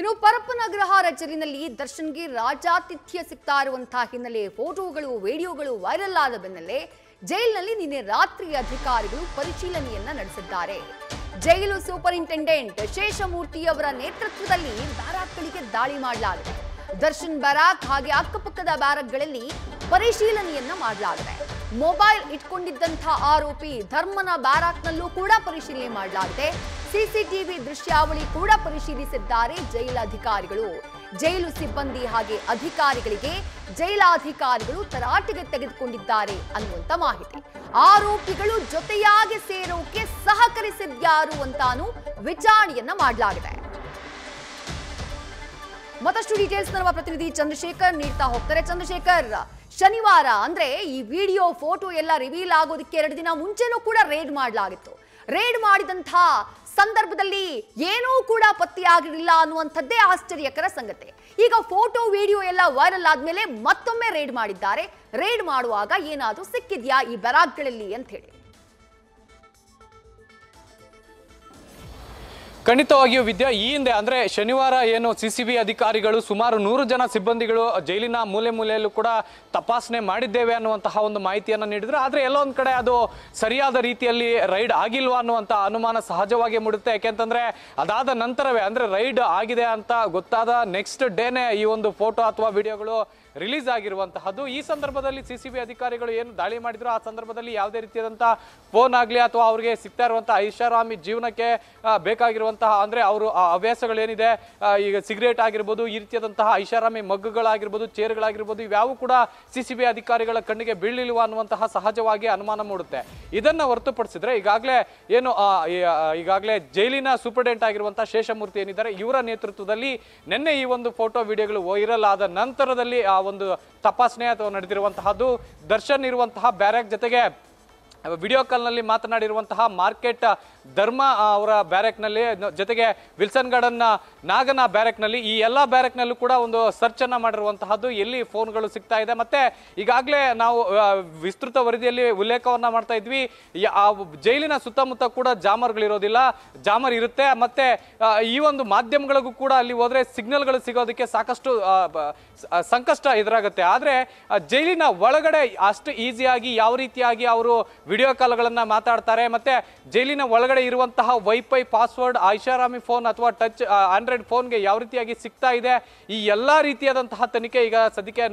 ಇನ್ನು ಪರಪ್ಪನಗ್ರಹಾರ ಜೈಲಿನಲ್ಲಿ ದರ್ಶನ್ಗೆ ರಾಜಾತಿಥ್ಯ ಸಿಗ್ತಾ ಇರುವಂತಹ ಹಿನ್ನೆಲೆ ಫೋಟೋಗಳು ವಿಡಿಯೋಗಳು ವೈರಲ್ ಆದ ಬೆನ್ನಲ್ಲೇ ಜೈಲಿನಲ್ಲಿ ನಿನ್ನೆ ರಾತ್ರಿ ಅಧಿಕಾರಿಗಳು ಪರಿಶೀಲನೆಯನ್ನ ನಡೆಸಿದ್ದಾರೆ. ಜೈಲು ಸೂಪರಿಂಟೆಂಡೆಂಟ್ ಶೇಷಮೂರ್ತಿ ಅವರ ನೇತೃತ್ವದಲ್ಲಿ ಬ್ಯಾರಾಕ್ಗಳಿಗೆ ದಾಳಿ ಮಾಡಲಾಗಿದೆ. ದರ್ಶನ್ ಬ್ಯಾರಾಕ್ ಹಾಗೆ ಅಕ್ಕಪಕ್ಕದ ಬ್ಯಾರಕ್ಗಳಲ್ಲಿ ಪರಿಶೀಲನೆಯನ್ನ ಮಾಡಲಾಗಿದೆ. ಮೊಬೈಲ್ ಇಟ್ಕೊಂಡಿದ್ದಂತಹ ಆರೋಪಿ ಧರ್ಮನ ಬ್ಯಾರಾಕ್ನಲ್ಲೂ ಕೂಡ ಪರಿಶೀಲನೆ ಮಾಡಲಾಗಿದೆ. ಸಿಸಿಟಿವಿ ದೃಶ್ಯಾವಳಿ ಕೂಡ ಪರಿಶೀಲಿಸಿದ್ದಾರೆ ಜೈಲಾಧಿಕಾರಿಗಳು. ಜೈಲು ಸಿಬ್ಬಂದಿ ಹಾಗೆ ಅಧಿಕಾರಿಗಳಿಗೆ ಜೈಲಾಧಿಕಾರಿಗಳು ತರಾಟೆಗೆ ತೆಗೆದುಕೊಂಡಿದ್ದಾರೆ ಅನ್ನುವಂತ ಮಾಹಿತಿ. ಆರೋಪಿಗಳು ಜೊತೆಯಾಗಿ ಸೇರೋಕೆ ಸಹಕರಿಸಿದ್ಯಾರು ಅಂತಾನು ವಿಚಾರಣೆಯನ್ನ ಮಾಡಲಾಗಿದೆ. ಮತ್ತಷ್ಟು ಡೀಟೇಲ್ಸ್ ನಮ್ಮ ಪ್ರತಿನಿಧಿ ಚಂದ್ರಶೇಖರ್ ನೀಡ್ತಾ ಹೋಗ್ತಾರೆ. ಚಂದ್ರಶೇಖರ್, ಶನಿವಾರ ಅಂದ್ರೆ ಈ ವಿಡಿಯೋ ಫೋಟೋ ಎಲ್ಲ ರಿವೀಲ್ ಆಗೋದಕ್ಕೆ 2 ದಿನ ಮುಂಚೆನೂ ಕೂಡ ರೇಡ್ ಮಾಡಲಾಗಿತ್ತು. ರೇಡ್ ಮಾಡಿದಂತಹ ಸಂದರ್ಭದಲ್ಲಿ ಏನೂ ಕೂಡ ಪತ್ತೆಯಾಗಿರಲಿಲ್ಲ ಅನ್ನುವಂಥದ್ದೇ ಆಶ್ಚರ್ಯಕರ ಸಂಗತಿ. ಈಗ ಫೋಟೋ ವಿಡಿಯೋ ಎಲ್ಲ ವೈರಲ್ ಆದ್ಮೇಲೆ ಮತ್ತೊಮ್ಮೆ ರೇಡ್ ಮಾಡಿದ್ದಾರೆ. ರೇಡ್ ಮಾಡುವಾಗ ಏನಾದ್ರೂ ಸಿಕ್ಕಿದ್ಯಾ ಈ ಬ್ಯಾರಾಕ್ಗಳಲ್ಲಿ ಅಂತ ಹೇಳಿ? ಖಂಡಿತವಾಗಿಯೂ ವಿದ್ಯಾ, ಈ ಹಿಂದೆ ಅಂದ್ರೆ ಶನಿವಾರ ಏನು ಸಿಸಿಬಿ ಅಧಿಕಾರಿಗಳು ಸುಮಾರು 100 ಜನ ಸಿಬ್ಬಂದಿಗಳು ಜೈಲಿನ ಮೂಲೆ ಮೂಲೆಯಲ್ಲೂ ಕೂಡ ತಪಾಸಣೆ ಮಾಡಿದ್ದೇವೆ ಅನ್ನುವಂತಹ ಒಂದು ಮಾಹಿತಿಯನ್ನು ನೀಡಿದ್ರು. ಆದ್ರೆ ಎಲ್ಲೊಂದ್ ಕಡೆ ಅದು ಸರಿಯಾದ ರೀತಿಯಲ್ಲಿ ರೈಡ್ ಆಗಿಲ್ವಾ ಅನ್ನುವಂತ ಅನುಮಾನ ಸಹಜವಾಗಿ ಮೂಡುತ್ತೆ. ಯಾಕೆಂತಂದ್ರೆ ಅದಾದ ನಂತರವೇ ಅಂದ್ರೆ ರೈಡ್ ಆಗಿದೆ ಅಂತ ಗೊತ್ತಾದ ನೆಕ್ಸ್ಟ್ ಡೇನೆ ಈ ಒಂದು ಫೋಟೋ ಅಥವಾ ವಿಡಿಯೋಗಳು ರಿಲೀಸ್ ಆಗಿರುವಂತಹದ್ದು. ಈ ಸಂದರ್ಭದಲ್ಲಿ ಸಿಸಿಬಿ ಅಧಿಕಾರಿಗಳು ಏನು ದಾಳಿ ಮಾಡಿದ್ರು ಆ ಸಂದರ್ಭದಲ್ಲಿ ಯಾವುದೇ ರೀತಿಯಾದಂತಹ ಫೋನ್ ಆಗ್ಲಿ ಅಥವಾ ಅವ್ರಿಗೆ ಸಿಗ್ತಾ ಇರುವಂತಹ ಐಷಾರಾಮಿ ಜೀವನಕ್ಕೆ ಬೇಕಾಗಿರುವಂತಹ ಅಂದ್ರೆ ಅವರು ಹವ್ಯಾಸಗಳೇನಿದೆ, ಈಗ ಸಿಗರೇಟ್ ಆಗಿರ್ಬೋದು, ಈ ರೀತಿಯಾದಂತಹ ಐಷಾರಾಮಿ ಮಗ್ಗುಗಳಾಗಿರ್ಬೋದು, ಚೇರ್ಗಳಾಗಿರ್ಬೋದು, ಇವ್ಯಾವು ಕೂಡ ಸಿಸಿಬಿ ಅಧಿಕಾರಿಗಳ ಕಣ್ಣಿಗೆ ಬೀಳಿಲ್ವ ಅನ್ನುವಂತಹ ಸಹಜವಾಗಿ ಅನುಮಾನ ಮೂಡುತ್ತೆ. ಇದನ್ನ ಹೊರತುಪಡಿಸಿದ್ರೆ ಈಗಾಗಲೇ ಜೈಲಿನ ಸೂಪರಿಂಟೆಂಡೆಂಟ್ ಆಗಿರುವಂತಹ ಶೇಷಮೂರ್ತಿ ಏನಿದ್ದಾರೆ ಇವರ ನೇತೃತ್ವದಲ್ಲಿ ನಿನ್ನೆ ಈ ಒಂದು ಫೋಟೋ ವಿಡಿಯೋಗಳು ವೈರಲ್ ಆದ ನಂತರದಲ್ಲಿ ಒಂದು ತಪಾಸಣೆ ಅಥವಾ ನಡೆದಿರುವಂತಹದ್ದು. ದರ್ಶನ್ ಇರುವಂತಹ ಬ್ಯಾರಕ್ ಜೊತೆಗೆ ವಿಡಿಯೋ ಕಾಲ್ ನಲ್ಲಿ ಮಾತನಾಡಿರುವಂತಹ ಮಾರ್ಕೆಟ್ ಧರ್ಮ ಅವರ ಬ್ಯಾರಕ್ ನಲ್ಲಿ ಜೊತೆಗೆ ವಿಲ್ಸನ್ ಗಾರ್ಡನ್ ನಾಗನ ಬ್ಯಾರಕ್ ನಲ್ಲಿ ಈ ಎಲ್ಲಾ ಬ್ಯಾರಕ್ ನಲ್ಲೂ ಕೂಡ ಒಂದು ಸರ್ಚ್ ಅನ್ನ ಮಾಡಿರುವಂತಹದ್ದು. ಎಲ್ಲಿ ಫೋನ್ಗಳು ಸಿಗ್ತಾ ಇದೆ, ಮತ್ತೆ ಈಗಾಗಲೇ ನಾವು ವಿಸ್ತೃತ ವರದಿಯಲ್ಲಿ ಉಲ್ಲೇಖವನ್ನ ಮಾಡ್ತಾ ಇದ್ವಿ, ಆ ಜೈಲಿನ ಸುತ್ತಮುತ್ತ ಕೂಡ ಜಾಮರ್ಗಳಿರೋದಿಲ್ಲ, ಜಾಮರ್ ಇರುತ್ತೆ. ಮತ್ತೆ ಈ ಒಂದು ಮಾಧ್ಯಮಗಳಿಗೂ ಕೂಡ ಅಲ್ಲಿ ಹೋದ್ರೆ ಸಿಗ್ನಲ್ಗಳು ಸಿಗೋದಕ್ಕೆ ಸಾಕಷ್ಟು ಸಂಕಷ್ಟ ಎದುರಾಗುತ್ತೆ. ಆದ್ರೆ ಜೈಲಿನ ಒಳಗಡೆ ಅಷ್ಟು ಈಸಿಯಾಗಿ ಯಾವ ರೀತಿಯಾಗಿ ಅವರು ವಿಡಿಯೋ ಕಾಲ್ಗಳನ್ನ ಮಾತಾಡ್ತಾರೆ, ಮತ್ತೆ ಜೈಲಿನ ಒಳಗಡೆ ಇರುವಂತಹ ವೈಫೈ ಪಾಸ್ವರ್ಡ್, ಐಷಾರಾಮಿ ಫೋನ್ ಅಥವಾ ಟಚ್ ಆಂಡ್ರಾಯ್ಡ್ ಫೋನ್ಗೆ ಯಾವ ರೀತಿಯಾಗಿ ಸಿಗ್ತಾ ಇದೆ, ಈ ಎಲ್ಲಾ ರೀತಿಯಾದಂತಹ ತನಿಖೆ ಈಗ ಸದ್ಯಕ್ಕೆ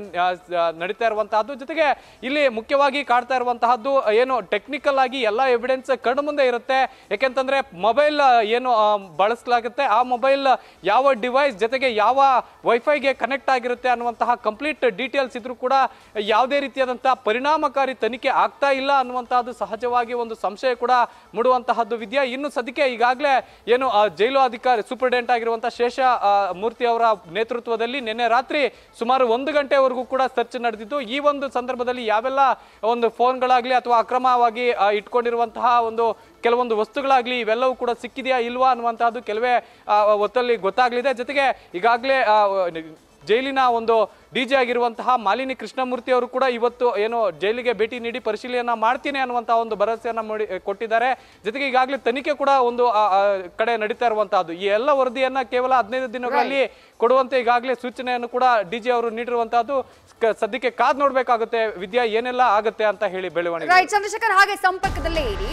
ನಡೀತಾ ಇರುವಂತಹದ್ದು. ಜೊತೆಗೆ ಇಲ್ಲಿ ಮುಖ್ಯವಾಗಿ ಕಾಡ್ತಾ ಇರುವಂತಹದ್ದು ಏನು ಟೆಕ್ನಿಕಲ್ ಆಗಿ ಎಲ್ಲಾ ಎವಿಡೆನ್ಸ್ ಕಣ್ಣು ಮುಂದೆ ಇರುತ್ತೆ. ಯಾಕೆಂತಂದ್ರೆ ಮೊಬೈಲ್ ಏನು ಬಳಸಲಾಗುತ್ತೆ, ಆ ಮೊಬೈಲ್ ಯಾವ ಡಿವೈಸ್ ಜೊತೆಗೆ ಯಾವ ವೈಫೈಗೆ ಕನೆಕ್ಟ್ ಆಗಿರುತ್ತೆ ಅನ್ನುವಂತಹ ಕಂಪ್ಲೀಟ್ ಡೀಟೇಲ್ಸ್ ಇದ್ರೂ ಕೂಡ ಯಾವುದೇ ರೀತಿಯಾದಂತಹ ಪರಿಣಾಮಕಾರಿ ತನಿಖೆ ಆಗ್ತಾ ಇಲ್ಲ ಅನ್ನುವಂತಹದ್ದು ಸಹಜವಾಗಿ ಒಂದು ಸಂಶಯ ಕೂಡ ಮೂಡುವಂತಹದ್ದು ವಿದ್ಯಾ. ಇನ್ನು ಸದ್ಯಕ್ಕೆ ಈಗಾಗಲೇ ಏನು ಜೈಲು ಅಧಿಕಾರಿ ಸೂಪರಿಂಟೆಂಡೆಂಟ್ ಆಗಿರುವಂತಹ ಶೇಷ ಮೂರ್ತಿ ಅವರ ನೇತೃತ್ವದಲ್ಲಿ ನಿನ್ನೆ ರಾತ್ರಿ ಸುಮಾರು 1 ಗಂಟೆವರೆಗೂ ಕೂಡ ಸರ್ಚ್ ನಡೆದಿದ್ದು. ಈ ಒಂದು ಸಂದರ್ಭದಲ್ಲಿ ಯಾವೆಲ್ಲ ಒಂದು ಫೋನ್ಗಳಾಗ್ಲಿ ಅಥವಾ ಅಕ್ರಮವಾಗಿ ಇಟ್ಕೊಂಡಿರುವಂತಹ ಒಂದು ಕೆಲವೊಂದು ವಸ್ತುಗಳಾಗ್ಲಿ ಇವೆಲ್ಲವೂ ಕೂಡ ಸಿಕ್ಕಿದೆಯಾ ಇಲ್ವಾ ಅನ್ನುವಂತಹದ್ದು ಕೆಲವೇ ಹೊತ್ತಲ್ಲಿ ಗೊತ್ತಾಗಲಿದೆ. ಜೊತೆಗೆ ಈಗಾಗಲೇ ಜೈಲಿನ ಒಂದು ಡಿಜಿ ಆಗಿರುವಂತಹ ಮಾಲಿನಿ ಕೃಷ್ಣಮೂರ್ತಿ ಅವರು ಕೂಡ ಇವತ್ತು ಏನು ಜೈಲಿಗೆ ಭೇಟಿ ನೀಡಿ ಪರಿಶೀಲನೆ ಮಾಡ್ತೀನಿ ಅನ್ನುವಂತಹ ಒಂದು ಭರವಸೆಯನ್ನ ಕೊಟ್ಟಿದ್ದಾರೆ. ಜೊತೆಗೆ ಈಗಾಗಲೇ ತನಿಖೆ ಕೂಡ ಒಂದು ಕಡೆ ನಡೀತಾ ಇರುವಂತಹದ್ದು. ಈ ಎಲ್ಲ ವರದಿಯನ್ನ ಕೇವಲ 15 ದಿನಗಳಲ್ಲಿ ಕೊಡುವಂತೆ ಈಗಾಗಲೇ ಸೂಚನೆಯನ್ನು ಕೂಡ ಡಿಜಿ ಅವರು ನೀಡಿರುವಂತಹದ್ದು. ಸದ್ಯಕ್ಕೆ ಕಾದ್ ನೋಡ್ಬೇಕಾಗುತ್ತೆ ವಿದ್ಯಾ, ಏನೆಲ್ಲ ಆಗುತ್ತೆ ಅಂತ ಹೇಳಿ ಬೆಳವಣಿಗೆ. ಚಂದ್ರಶೇಖರ್, ಹಾಗೆ ಸಂಪರ್ಕದಲ್ಲೇ ಇರಿ.